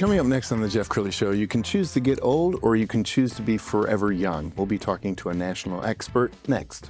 Coming up next on the Jeff Crilley Show, you can choose to get old or you can choose to be forever young. We'll be talking to a national expert next.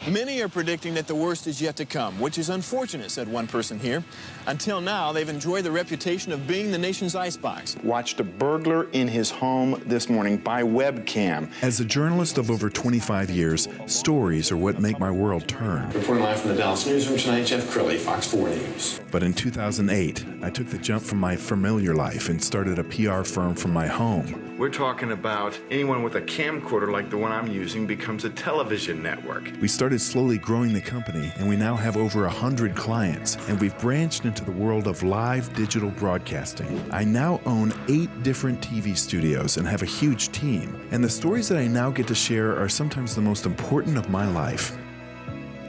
Many are predicting that the worst is yet to come, which is unfortunate, said one person here. Until now, they've enjoyed the reputation of being the nation's icebox. Watched a burglar in his home this morning by webcam. As a journalist of over 25 years, stories are what make my world turn. Reporting live from the Dallas newsroom tonight, Jeff Crilley, Fox 4 News. But in 2008, I took the jump from my familiar life and started a PR firm from my home. We're talking about anyone with a camcorder like the one I'm using becomes a television network. We started slowly growing the company, and we now have over 100 clients, and we've branched into the world of live digital broadcasting. I now own 8 different TV studios and have a huge team, and the stories that I now get to share are sometimes the most important of my life.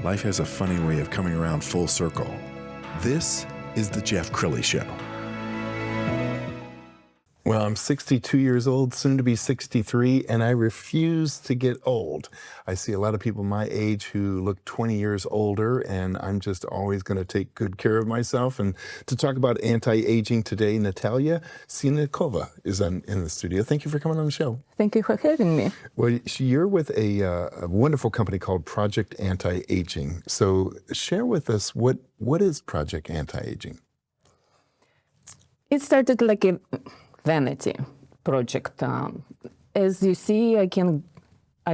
Life has a funny way of coming around full circle. This is the Jeff Crilley Show. Well, I'm 62 years old, soon to be 63, and I refuse to get old. I see a lot of people my age who look 20 years older, and I'm just always going to take good care of myself. And to talk about anti-aging today, Natalya Synelnykova is in the studio. Thank you for coming on the show. Thank you for having me. Well, you're with a wonderful company called Project Anti-Aging. So share with us, what is Project Anti-Aging? It started like a vanity project. As you see, I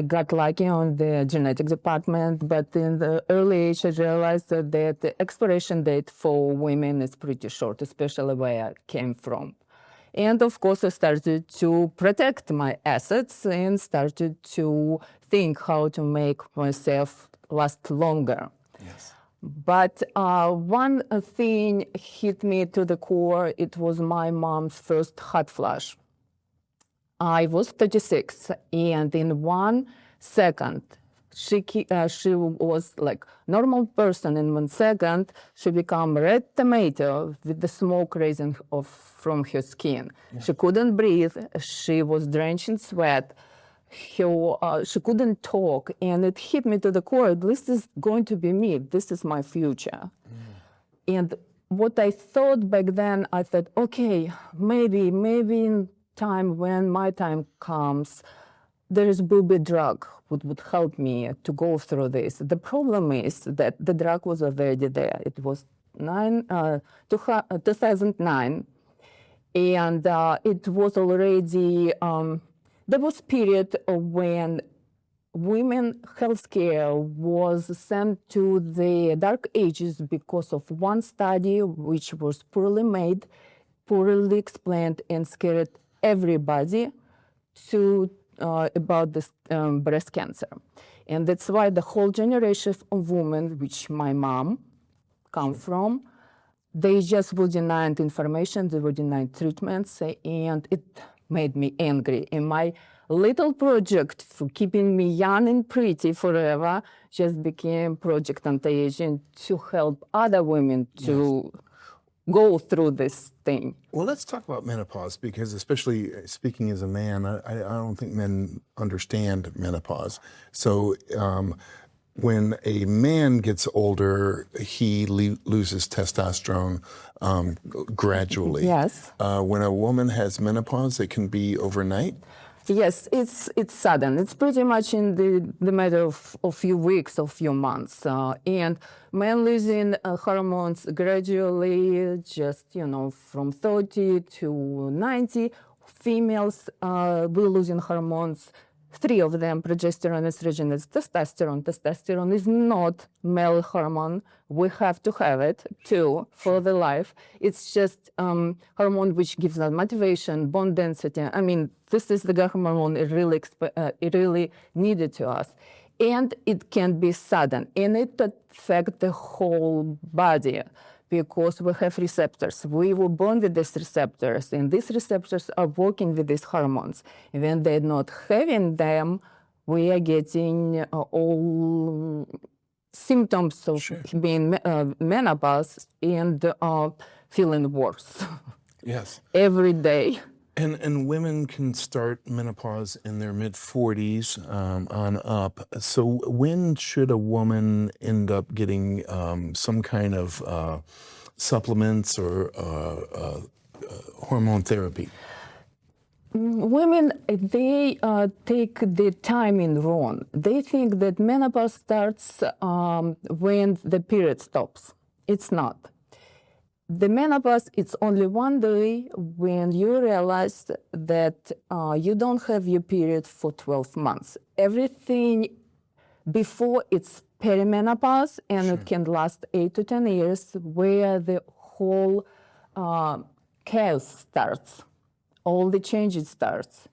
got lucky on the genetic department, but in the early age, I realized that the expiration date for women is pretty short, especially where I came from. And of course, I started to protect my assets and started to think how to make myself last longer. Yes. But one thing hit me to the core. It was my mom's first hot flash. I was 36, and in 1 second, she was like normal person. In 1 second, she became red tomato with the smoke rising from her skin. Yeah. She couldn't breathe. She was drenched in sweat. She couldn't talk, and it hit me to the core. This is going to be me. This is my future. And what I thought back then, I thought, okay, maybe in time, when my time comes, there will be a drug would help me to go through this. The problem is that the drug was already there. It was 2009, and it was already. There was a period when women healthcare was sent to the dark ages because of one study which was poorly made, poorly explained, and scared everybody about this breast cancer. And that's why the whole generation of women, which my mom come from, they just were denied information, they were denied treatments, and it made me angry. And my little project for keeping me young and pretty forever just became Project Anti-Aging to help other women to go through this thing. Well, let's talk about menopause, because especially speaking as a man, I don't think men understand menopause. So when a man gets older, he loses testosterone gradually. Yes. When a woman has menopause, it can be overnight. Yes, it's sudden. It's pretty much in the matter of a few weeks or few months. And men losing hormones gradually, just, from 30 to 90. Females will losing hormones. 3 of them, progesterone, estrogen, and testosterone. Testosterone is not male hormone. We have to have it too for the life. It's just hormone which gives us motivation, bone density. I mean, this is the hormone it really needed to us. And it can be sudden, and it affects the whole body, because we have receptors. We were born with these receptors, and these receptors are working with these hormones. And when they're not having them, we are getting all symptoms of being menopause and feeling worse. Yes. Every day. And women can start menopause in their mid-40s on up. So when should a woman end up getting some kind of supplements or hormone therapy? Women, they take the timing wrong. They think that menopause starts when the period stops. It's not. The menopause, it's only one day when you realize that you don't have your period for 12 months. Everything before it's perimenopause, and it can last 8 to 10 years, where the whole chaos starts. All the changes starts.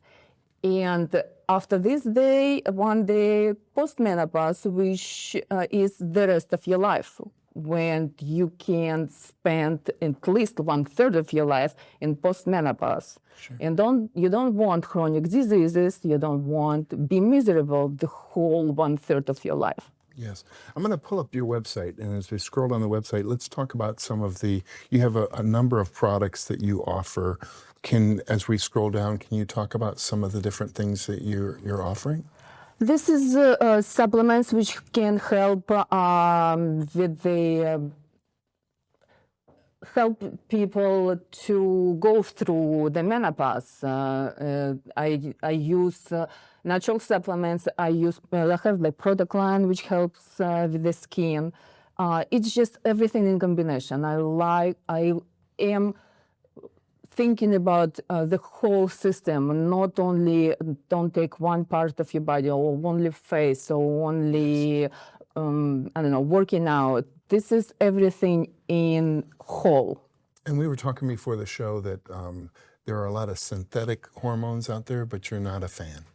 And after this day, one day post-menopause, which is the rest of your life, when you can spend at least 1/3 of your life in post-menopause. And you don't want chronic diseases, you don't want to be miserable the whole 1/3 of your life. Yes. I'm going to pull up your website, and as we scroll down the website, let's talk about some of the, you have a number of products that you offer. As we scroll down, can you talk about some of the different things that you're offering? This is supplements which can help with the help people to go through the menopause. I use natural supplements. I have the product line which helps with the skin. It's just everything in combination. I am thinking about the whole system, not only don't take one part of your body or only face or only, I don't know, working out. This is everything in whole. And we were talking before the show that there are a lot of synthetic hormones out there, but you're not a fan.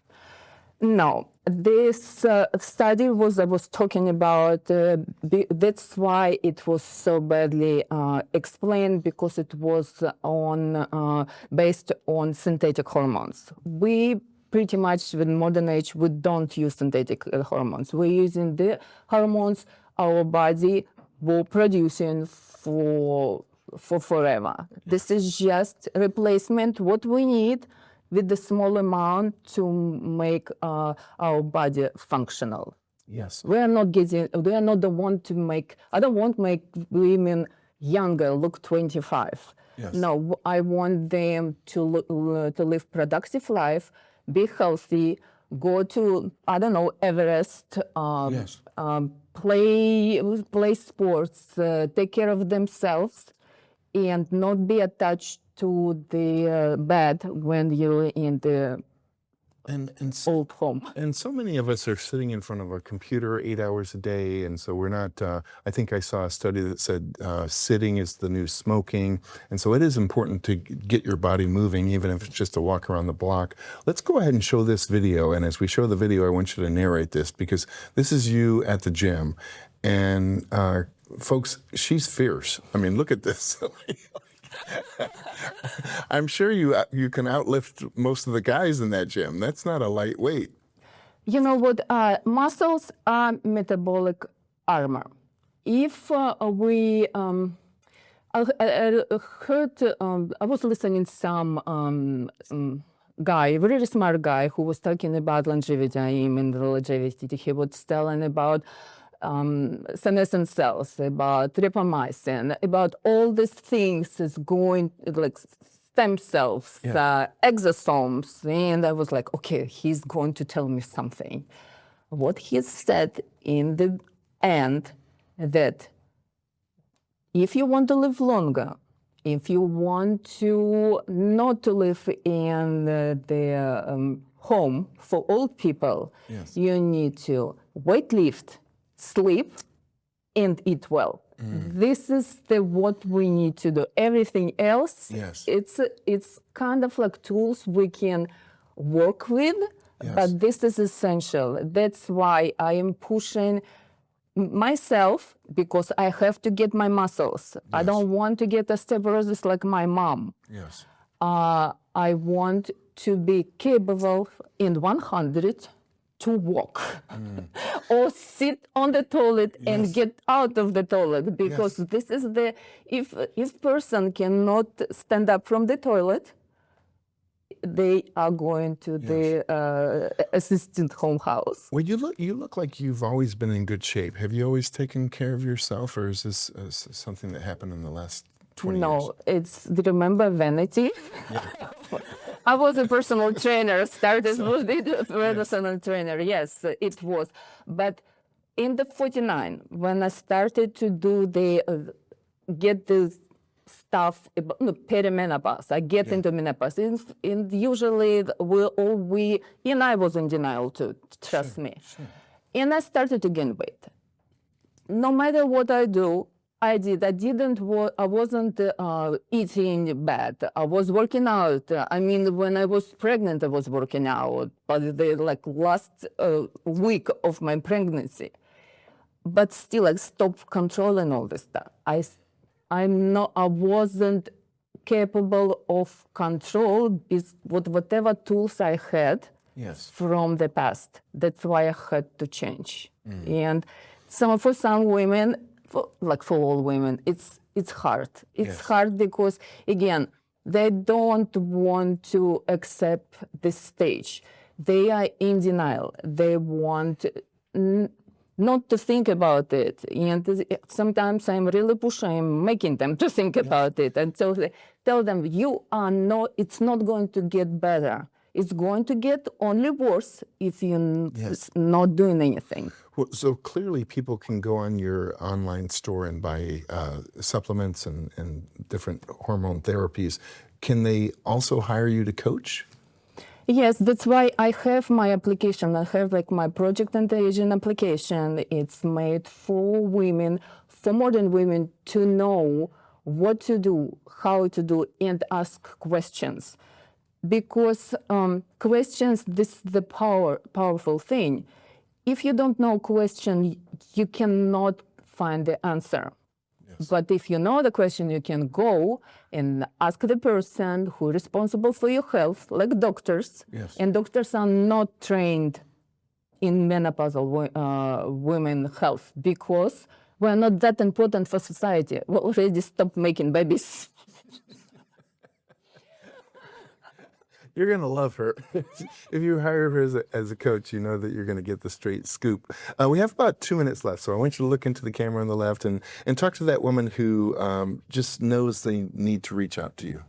No, this study I was talking about, that's why it was so badly explained, because it was based on synthetic hormones. We pretty much, with modern age, we don't use synthetic hormones. We're using the hormones our body will producing for forever. This is just replacement what we need with the small amount to make our body functional. Yes. We are not the one to make, I don't want to make women younger, look 25. Yes. No, I want them to live productive life, be healthy, go to, I don't know, Everest, Yes. play sports, take care of themselves, and not be attached to the bed when you're in the old home. And so many of us are sitting in front of a computer 8 hours a day, and so we're not, I think I saw a study that said sitting is the new smoking, and so it is important to get your body moving, even if it's just a walk around the block. Let's go ahead and show this video, and as we show the video, I want you to narrate this, because this is you at the gym, and folks, she's fierce. I mean, look at this. I'm sure you can outlift most of the guys in that gym. That's not a light weight. You know what? Muscles are metabolic armor. If we, I heard, I was listening to some guy, very smart guy, who was talking about longevity. I am in the longevity. He was telling about senescent cells, about tryptomycin, about all these things is going, like stem cells, exosomes. And I was like, okay, he's going to tell me something. What he said in the end, that if you want to live longer, if you want to not to live in the home for old people, Yes. you need to weight lift, sleep, and eat well. This is what we need to do. Everything else, Yes. it's kind of like tools we can work with, but this is essential. That's why I am pushing myself, because I have to get my muscles. I don't want to get osteoporosis like my mom. Yes. I want to be capable in 100 to walk or sit on the toilet and get out of the toilet, because this is if person cannot stand up from the toilet, they are going to the assisted home house. Well, you look like you've always been in good shape. Have you always taken care of yourself, or is this something that happened in the last 20 years? No, do you remember Vanity? I was a personal trainer, started with the personal trainer, yes, it was. But in the 49, when I started to do get the stuff about perimenopause, I get into menopause, and usually and I was in denial too, trust me. Sure. And I started to gain weight. No matter what I do, I wasn't eating bad. I was working out. I mean, when I was pregnant, I was working out, but the last week of my pregnancy. But still, I stopped controlling all this stuff. I wasn't capable of control with whatever tools I had from the past. That's why I had to change. And for some women, for all women, it's hard. It's hard because, again, they don't want to accept this stage. They are in denial. They want not to think about it. And sometimes I'm really pushing, I'm making them to think about it. And so tell them, it's not going to get better. It's going to get only worse if you're not doing anything. Well, so clearly people can go on your online store and buy supplements and different hormone therapies. Can they also hire you to coach? Yes, that's why I have my application. I have my Project Anti-Aging application. It's made for women, for modern women, to know what to do, how to do, and ask questions. Because questions, this is the powerful thing. If you don't know question, you cannot find the answer. Yes. But if you know the question, you can go and ask the person who is responsible for your health, like doctors. Yes. And doctors are not trained in menopausal women health because we're not that important for society. We already stopped making babies. You're going to love her. If you hire her as a coach, you know that you're going to get the straight scoop. We have about 2 minutes left, so I want you to look into the camera on the left and talk to that woman who just knows they need to reach out to you.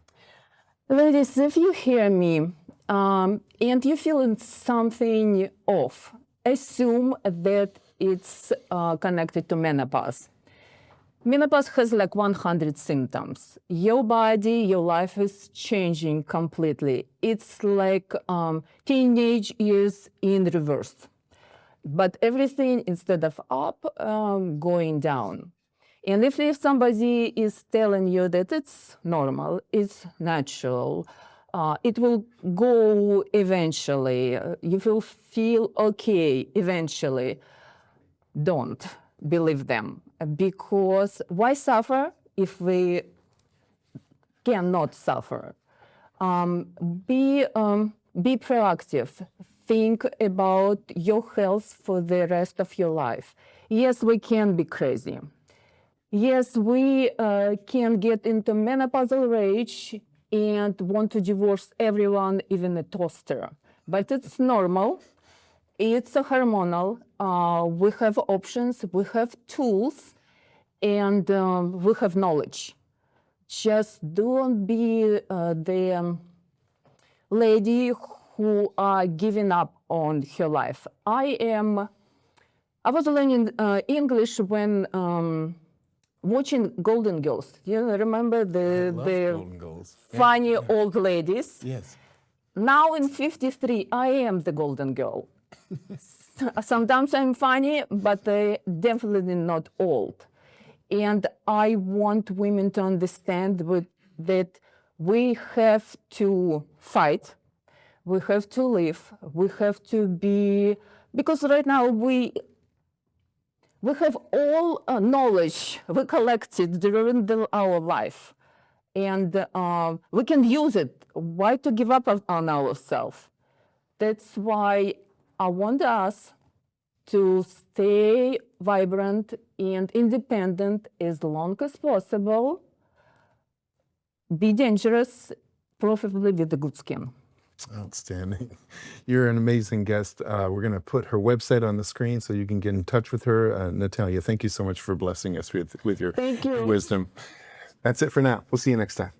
Ladies, if you hear me and you're feeling something off, assume that it's connected to menopause. Menopause has 100 symptoms. Your body, your life is changing completely. It's like teenage years in reverse. But everything, instead of up, going down. And if somebody is telling you that it's normal, it's natural, it will go eventually, you will feel okay eventually, don't believe them. Because why suffer if we cannot suffer? Be proactive. Think about your health for the rest of your life. Yes, we can be crazy. Yes, we can get into menopausal rage and want to divorce everyone, even a toaster. But it's normal. It's hormonal. We have options, we have tools, and we have knowledge. Just don't be the lady who are giving up on her life. I was learning English when watching Golden Girls. You remember the Golden Girls. funny old ladies? Yes. Now in 53, I am the golden girl. Sometimes I'm funny, but definitely not old. And I want women to understand that we have to fight, we have to live, we have to be, because right now we have all knowledge we collected during our life, and we can use it. Why to give up on ourselves? That's why I want us to stay vibrant and independent as long as possible. Be dangerous, preferably with a good skin. Outstanding. You're an amazing guest. We're going to put her website on the screen so you can get in touch with her. Natalya, thank you so much for blessing us with your Thank you. wisdom. That's it for now. We'll see you next time.